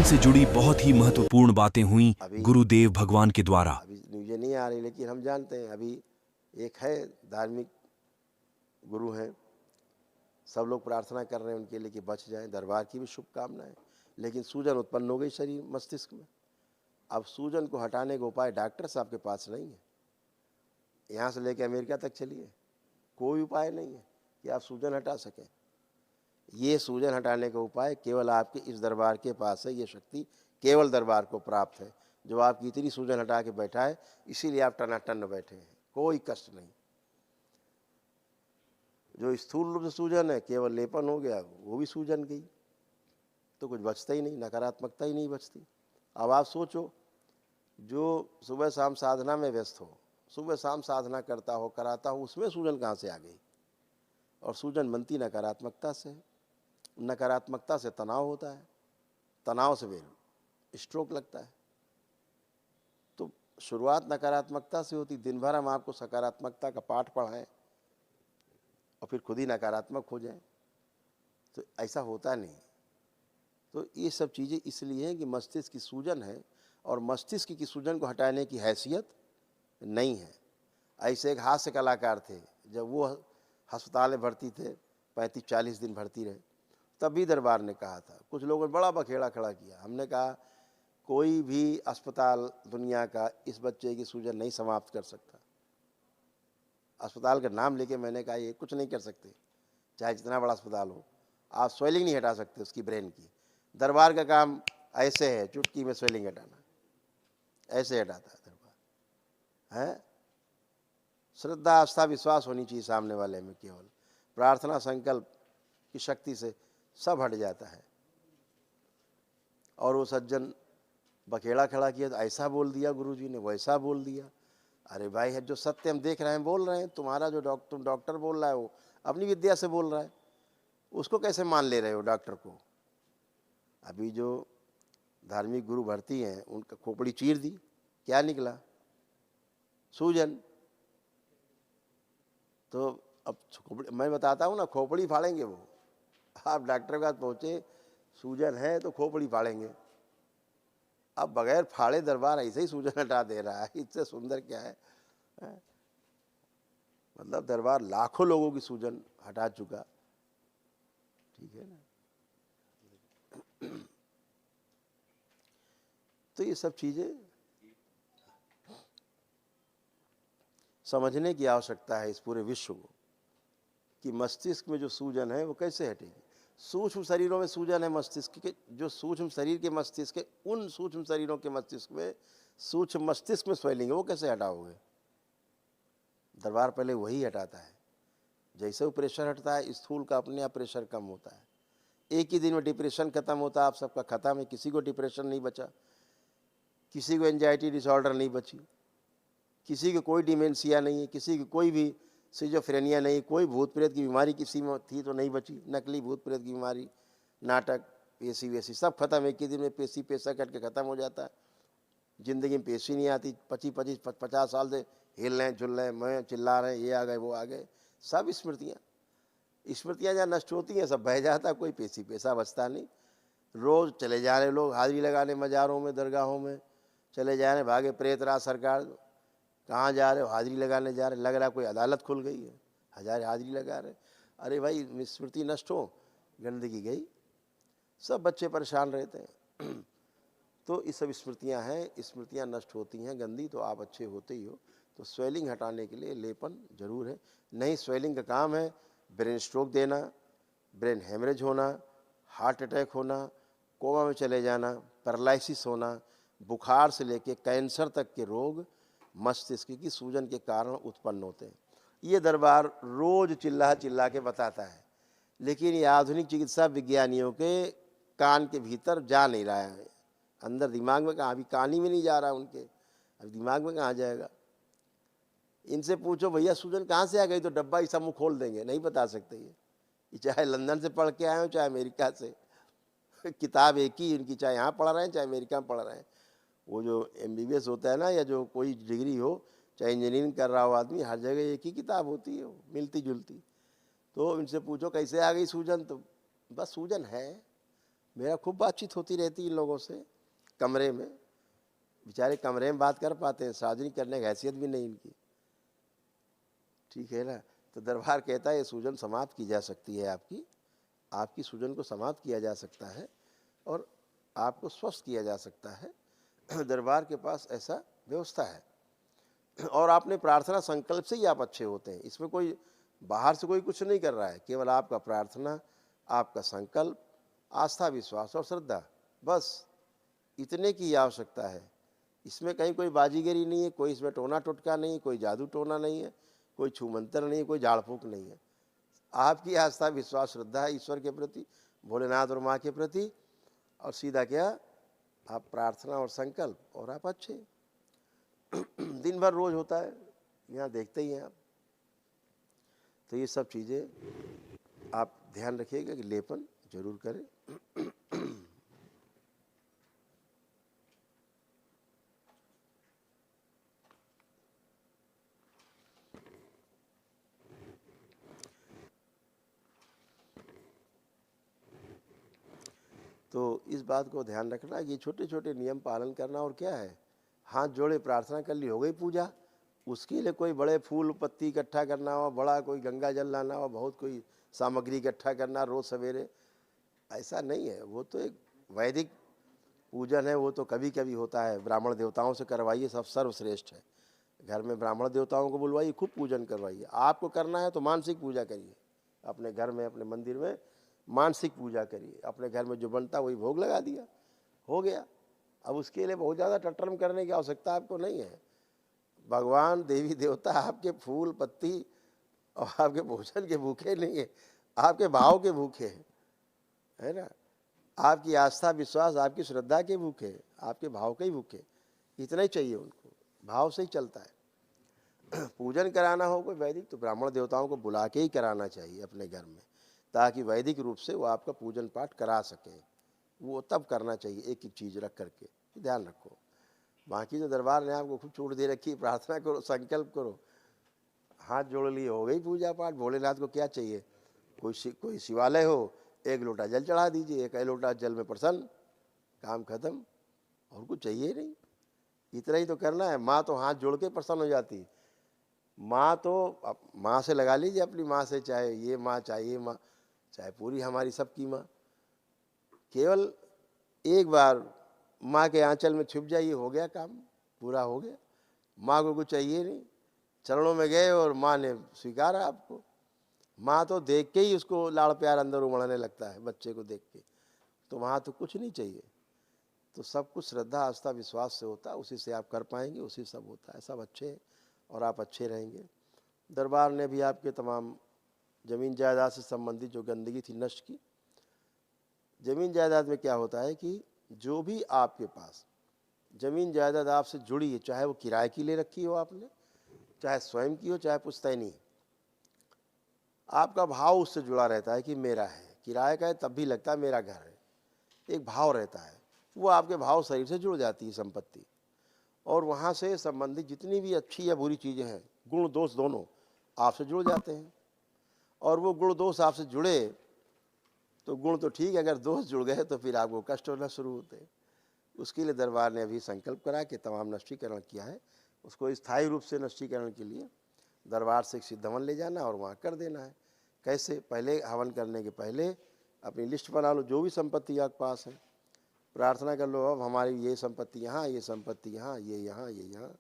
जीवन से जुड़ी बहुत ही महत्वपूर्ण बातें हुई अभी गुरुदेव भगवान के द्वारा। अभी न्यूज़ें नहीं आ रही, लेकिन हम जानते हैं अभी एक है धार्मिक गुरु हैं, सब लोग प्रार्थना कर रहे हैं उनके लिए कि बच जाएं, दरबार की भी शुभकामनाएं। लेकिन सूजन उत्पन्न हो गई शरीर मस्तिष्क में। अब सूजन को हटाने का उपाय डॉक्टर साहब के पास नहीं है। यहाँ से लेकर अमेरिका तक चलिए, कोई उपाय नहीं है कि आप सूजन हटा सकें। ये सूजन हटाने का उपाय केवल आपके इस दरबार के पास है। ये शक्ति केवल दरबार को प्राप्त है, जो आपकी इतनी सूजन हटा के बैठा है। इसीलिए आप टनाटन बैठे हैं, कोई कष्ट नहीं। जो स्थूल रूप से सूजन है, केवल लेपन हो गया, वो भी सूजन गई, तो कुछ बचता ही नहीं, नकारात्मकता ही नहीं बचती। अब आप सोचो, जो सुबह शाम साधना में व्यस्त हो, सुबह शाम साधना करता हो, कराता हो, उसमें सूजन कहाँ से आ गई? और सूजन बनती नकारात्मकता से। नकारात्मकता से तनाव होता है, तनाव से फिर स्ट्रोक लगता है। तो शुरुआत नकारात्मकता से होती। दिन भर हम आपको सकारात्मकता का पाठ पढ़ाएं और फिर खुद ही नकारात्मक हो जाएं, तो ऐसा होता नहीं। तो ये सब चीज़ें इसलिए हैं कि मस्तिष्क की सूजन है, और मस्तिष्क की सूजन को हटाने की हैसियत नहीं है। ऐसे एक हास्य कलाकार थे, जब वो अस्पताल में भर्ती थे, 35-40 दिन भर्ती रहे, तभी दरबार ने कहा था, कुछ लोगों ने बड़ा बखेड़ा खड़ा किया। हमने कहा कोई भी अस्पताल दुनिया का इस बच्चे की सूजन नहीं समाप्त कर सकता। अस्पताल का नाम लेके मैंने कहा ये कुछ नहीं कर सकते, चाहे जितना बड़ा अस्पताल हो। आप स्वेलिंग नहीं हटा सकते उसकी ब्रेन की। दरबार का काम ऐसे है, चुटकी में स्वेलिंग हटाना, ऐसे हटाता है दरबार है। श्रद्धा, आस्था, विश्वास होनी चाहिए सामने वाले में, केवल प्रार्थना संकल्प की शक्ति से सब हट जाता है। और वो सज्जन बखेड़ा खड़ा किया, तो ऐसा बोल दिया गुरुजी ने, वैसा बोल दिया। अरे भाई, है जो सत्य हम देख रहे हैं बोल रहे हैं। तुम्हारा जो तुम डॉक्टर बोल रहा है, वो अपनी विद्या से बोल रहा है, उसको कैसे मान ले रहे हो डॉक्टर को? अभी जो धार्मिक गुरु भर्ती हैं, उनका खोपड़ी चीर दी, क्या निकला? सूजन। तो अब मैं बताता हूँ ना, खोपड़ी फाड़ेंगे वो। आप डॉक्टर के पास पहुँचे, सूजन है तो खोपड़ी फाड़ेंगे। अब बगैर फाड़े दरबार ऐसे ही सूजन हटा दे रहा है, इससे सुंदर क्या है? मतलब दरबार लाखों लोगों की सूजन हटा चुका, ठीक है ना? तो ये सब चीजें समझने की आवश्यकता है इस पूरे विश्व को, कि मस्तिष्क में जो सूजन है वो कैसे हटेगी। सूक्ष्म शरीरों में सूजन है मस्तिष्क के, जो सूक्ष्म शरीर के मस्तिष्क के, उन सूक्ष्म शरीरों के मस्तिष्क में, सूक्ष्म मस्तिष्क में स्वेलिंग है, वो कैसे हटाओगे? दरबार पहले वही हटाता है। जैसे वो प्रेशर हटता है, स्थूल का अपने आप प्रेशर कम होता है। एक ही दिन में डिप्रेशन खत्म होता है, आप सबका खत्म है। किसी को डिप्रेशन नहीं बचा, किसी को एंजाइटी डिसऑर्डर नहीं बची, किसी को कोई डिमेंशिया नहीं है, किसी को कोई भी सिजोफ्रेनिया नहीं, कोई भूत प्रेत की बीमारी किसी में थी तो नहीं बची। नकली भूत प्रेत की बीमारी, नाटक, पेशी वेशी सब खत्म। एक ही दिन में पेशी पेशा कट के ख़त्म हो जाता है। ज़िंदगी में पेशी नहीं आती, 25-50 साल से हिल रहे हैं, झुल रहे हैं, मैं चिल्ला रहे हैं, ये आ गए वो आ गए। सब स्मृतियाँ जहाँ नष्ट होती हैं, सब बह जाता, कोई पेशी पेशा बचता नहीं। रोज़ चले जा रहे लोग हाजिरी लगाने, मज़ारों में, दरगाहों में चले जा रहे, भागे प्रेत राज सरकार, कहाँ जा रहे हो? हाजिरी लगाने जा रहे, लग रहा कोई अदालत खुल गई है, हजार हाजिरी लगा रहे। अरे भाई, स्मृति नष्ट हो, गंदगी गई, सब बच्चे परेशान रहते हैं। तो ये सब स्मृतियाँ हैं, स्मृतियाँ नष्ट होती हैं गंदी, तो आप अच्छे होते ही हो। तो स्वेलिंग हटाने के लिए लेपन जरूर है। नहीं, स्वेलिंग का काम है ब्रेन स्ट्रोक देना, ब्रेन हेमरेज होना, हार्ट अटैक होना, कोमा में चले जाना, पैरालिसिस होना, बुखार से लेके कैंसर तक के रोग मस्तिष्क की सूजन के कारण उत्पन्न होते हैं। ये दरबार रोज चिल्ला चिल्ला के बताता है, लेकिन ये आधुनिक चिकित्सा विज्ञानियों के कान के भीतर जा नहीं रहा है। अंदर दिमाग में कहाँ, अभी कान ही में नहीं जा रहा उनके, अभी दिमाग में कहाँ जाएगा? इनसे पूछो भैया सूजन कहाँ से आ गई, तो डब्बा ही सब मुँह खोल देंगे, नहीं बता सकते। ये चाहे लंदन से पढ़ के आए हो, चाहे अमेरिका से, किताब एक ही उनकी, चाहे यहाँ पढ़ रहे हैं चाहे अमेरिका में पढ़ रहे हैं। वो जो MBBS होता है ना, या जो कोई डिग्री हो, चाहे इंजीनियरिंग कर रहा हो आदमी, हर जगह एक ही किताब होती है, मिलती जुलती। तो इनसे पूछो कैसे आ गई सूजन, तो बस सूजन है, मेरा खूब बातचीत होती रहती इन लोगों से कमरे में। बेचारे कमरे में बात कर पाते हैं, सार्वजनिक करने की हैसियत भी नहीं इनकी, ठीक है ना। तो दरबार कहता है ये सूजन समाप्त की जा सकती है, आपकी सूजन को समाप्त किया जा सकता है और आपको स्वस्थ किया जा सकता है। दरबार के पास ऐसा व्यवस्था है और आपने प्रार्थना संकल्प से ही आप अच्छे होते हैं। इसमें कोई बाहर से कोई कुछ नहीं कर रहा है, केवल आपका प्रार्थना, आपका संकल्प, आस्था, विश्वास और श्रद्धा, बस इतने की आवश्यकता है। इसमें कहीं कोई बाजीगरी नहीं है, कोई इसमें टोना टोटका नहीं है, कोई जादू टोना नहीं है, कोई छूमंतर नहीं है, कोई झाड़ फूक नहीं है। आपकी आस्था, विश्वास, श्रद्धा है ईश्वर के प्रति, भोलेनाथ और माँ के प्रति, और सीधा क्या, आप प्रार्थना और संकल्प, और आप अच्छे। दिन भर रोज होता है, यहाँ देखते ही हैं आप। तो ये सब चीज़ें आप ध्यान रखिएगा कि लेपन जरूर करें। तो इस बात को ध्यान रखना, ये छोटे छोटे नियम पालन करना। और क्या है, हाथ जोड़े प्रार्थना कर ली, हो गई पूजा। उसके लिए कोई बड़े फूल पत्ती इकट्ठा करना हो, बड़ा कोई गंगा जल लाना हो, बहुत कोई सामग्री इकट्ठा करना रोज़ सवेरे, ऐसा नहीं है। वो तो एक वैदिक पूजन है, वो तो कभी कभी होता है। ब्राह्मण देवताओं से करवाइए, सब सर्वश्रेष्ठ है। घर में ब्राह्मण देवताओं को बुलवाइए, खूब पूजन करवाइए। आपको करना है तो मानसिक पूजा करिए, अपने घर में, अपने मंदिर में मानसिक पूजा करिए। अपने घर में जो बनता वही भोग लगा दिया, हो गया। अब उसके लिए बहुत ज़्यादा टटरम करने की आवश्यकता आपको नहीं है। भगवान, देवी देवता आपके फूल पत्ती और आपके भोजन के भूखे नहीं है, आपके भाव के भूखे हैं, है ना। आपकी आस्था, विश्वास, आपकी श्रद्धा के भूखे, आपके भाव के ही भूखे। इतना ही चाहिए उनको, भाव से ही चलता है। पूजन कराना हो कोई वैदिक, तो ब्राह्मण देवताओं को बुला के ही कराना चाहिए अपने घर में, ताकि वैदिक रूप से वो आपका पूजन पाठ करा सकें। वो तब करना चाहिए, एक एक चीज़ रख करके, ध्यान रखो। बाकी जो दरबार ने आपको खूब छूट दे रखी, प्रार्थना करो, संकल्प करो, हाथ जोड़ लिए, हो गई पूजा पाठ। भोलेनाथ को क्या चाहिए, कोई शिवालय हो, एक लोटा जल चढ़ा दीजिए, एक लोटा जल में प्रसन्न, काम खत्म, और कुछ चाहिए नहीं। इतना ही तो करना है। माँ तो हाथ जोड़ के प्रसन्न हो जाती। माँ तो माँ से लगा लीजिए, अपनी माँ से, चाहे ये माँ, चाहे ये माँ, चाहे पूरी हमारी सबकी माँ, केवल एक बार माँ के आंचल में छुप जाइए, हो गया काम, पूरा हो गया। माँ को कुछ चाहिए नहीं, चरणों में गए और माँ ने स्वीकारा आपको। माँ तो देख के ही उसको लाड़ प्यार अंदर उमड़ने लगता है, बच्चे को देख के। तो वहाँ तो कुछ नहीं चाहिए। तो सब कुछ श्रद्धा, आस्था, विश्वास से होता है, उसी से आप कर पाएंगे, उसी सब होता है। सब अच्छे हैं और आप अच्छे रहेंगे। दरबार ने भी आपके तमाम ज़मीन जायदाद से संबंधित जो गंदगी थी नष्ट की। ज़मीन जायदाद में क्या होता है कि जो भी आपके पास ज़मीन जायदाद आपसे जुड़ी है, चाहे वो किराए की ले रखी हो आपने, चाहे स्वयं की हो, चाहे पुश्तैनी, आपका भाव उससे जुड़ा रहता है कि मेरा है। किराए का है तब भी लगता है मेरा घर है, एक भाव रहता है। वो आपके भाव शरीर से जुड़ जाती है संपत्ति, और वहाँ से संबंधित जितनी भी अच्छी या बुरी चीज़ें हैं, गुण दोष दोनों आपसे जुड़ जाते हैं। और वो गुण दोष आपसे जुड़े तो गुण तो ठीक है, अगर दोष जुड़ गए तो फिर आपको कष्ट होना शुरू होते हैं। उसके लिए दरबार ने अभी संकल्प करा के तमाम नष्टीकरण किया है। उसको स्थायी रूप से नष्टीकरण के लिए दरबार से एक सिद्ध हवन ले जाना और वहाँ कर देना है। कैसे, पहले हवन करने के पहले अपनी लिस्ट बना लो, जो भी संपत्ति आपके पास है, प्रार्थना कर लो, अब हमारी ये संपत्ति यहाँ, ये संपत्ति यहाँ, ये यहाँ, ये यहाँ,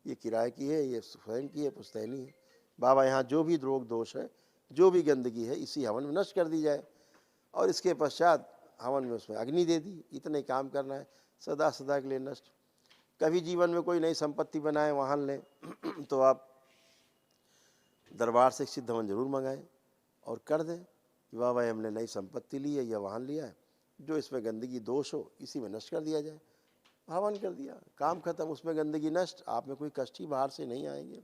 ये किराए की है, ये स्वयं की है, पुश्तैनी है। बाबा यहाँ जो भी रोग दोष है, जो भी गंदगी है, इसी हवन में नष्ट कर दी जाए। और इसके पश्चात हवन में उसमें अग्नि दे दी। इतने काम करना है, सदा सदा के लिए नष्ट। कभी जीवन में कोई नई संपत्ति बनाए, वाहन लें तो आप दरबार से सिद्ध हवन जरूर मंगाएं और कर दें कि वाह भाई हमने नई संपत्ति ली है या वाहन लिया है, जो इसमें गंदगी दोष हो इसी में नष्ट कर दिया जाए। हवन कर दिया, काम खत्म, उसमें गंदगी नष्ट, आप में कोई कष्ट ही बाहर से नहीं आएंगे।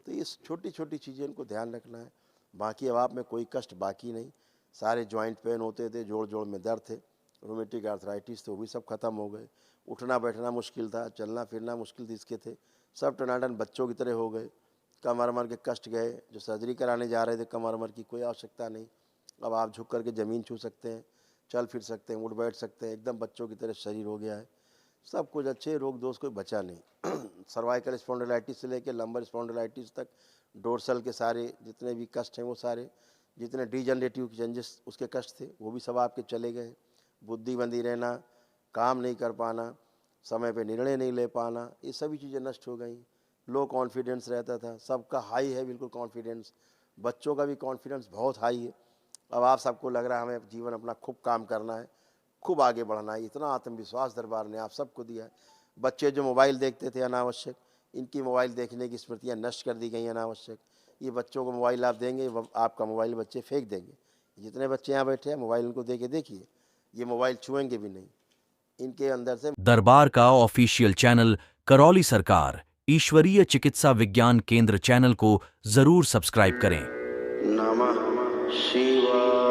तो ये छोटी छोटी चीज़ें इनको ध्यान रखना है। बाकी अब आप में कोई कष्ट बाकी नहीं। सारे जॉइंट पेन होते थे, जोड़ जोड़ में दर्द थे, रोमेटिक आर्थराइटिस थे, वो भी सब खत्म हो गए। उठना बैठना मुश्किल था, चलना फिरना मुश्किल थी इसके थे, सब टनाटन बच्चों की तरह हो गए। कमर अमर के कष्ट गए, जो सर्जरी कराने जा रहे थे कमर अमर की, कोई आवश्यकता नहीं। अब आप झुक करके ज़मीन छू सकते हैं, चल फिर सकते हैं, उठ बैठ सकते हैं, एकदम बच्चों की तरह शरीर हो गया है। सब कुछ अच्छे, रोग दोष कोई बचा नहीं। सर्वाइकल स्पॉन्डिलाइटिस से लेकर लंबर स्पॉन्डिलाइटिस तक, डोर्सल के सारे जितने भी कष्ट हैं वो सारे, जितने डिजनरेटिव चेंजेस उसके कष्ट थे वो भी सब आपके चले गए। बुद्धि बंदी रहना, काम नहीं कर पाना, समय पे निर्णय नहीं ले पाना, ये सभी चीज़ें नष्ट हो गई। लो कॉन्फिडेंस रहता था, सबका हाई है बिल्कुल कॉन्फिडेंस, बच्चों का भी कॉन्फिडेंस बहुत हाई है। अब आप सबको लग रहा है हमें जीवन अपना खूब काम करना है, खूब आगे बढ़ना है, इतना आत्मविश्वास दरबार ने आप सबको दिया है। बच्चे जो मोबाइल देखते थे अनावश्यक, इनकी मोबाइल देखने की स्मृतियाँ नष्ट कर दी गई अनावश्यक। ये बच्चों को मोबाइल आप देंगे, आपका मोबाइल बच्चे फेंक देंगे। जितने बच्चे यहाँ बैठे हैं मोबाइल उनको दे के देखिए, ये मोबाइल छुएंगे भी नहीं, इनके अंदर से। दरबार का ऑफिशियल चैनल करौली सरकार ईश्वरीय चिकित्सा विज्ञान केंद्र चैनल को जरूर सब्सक्राइब करें। नमः शिवाय।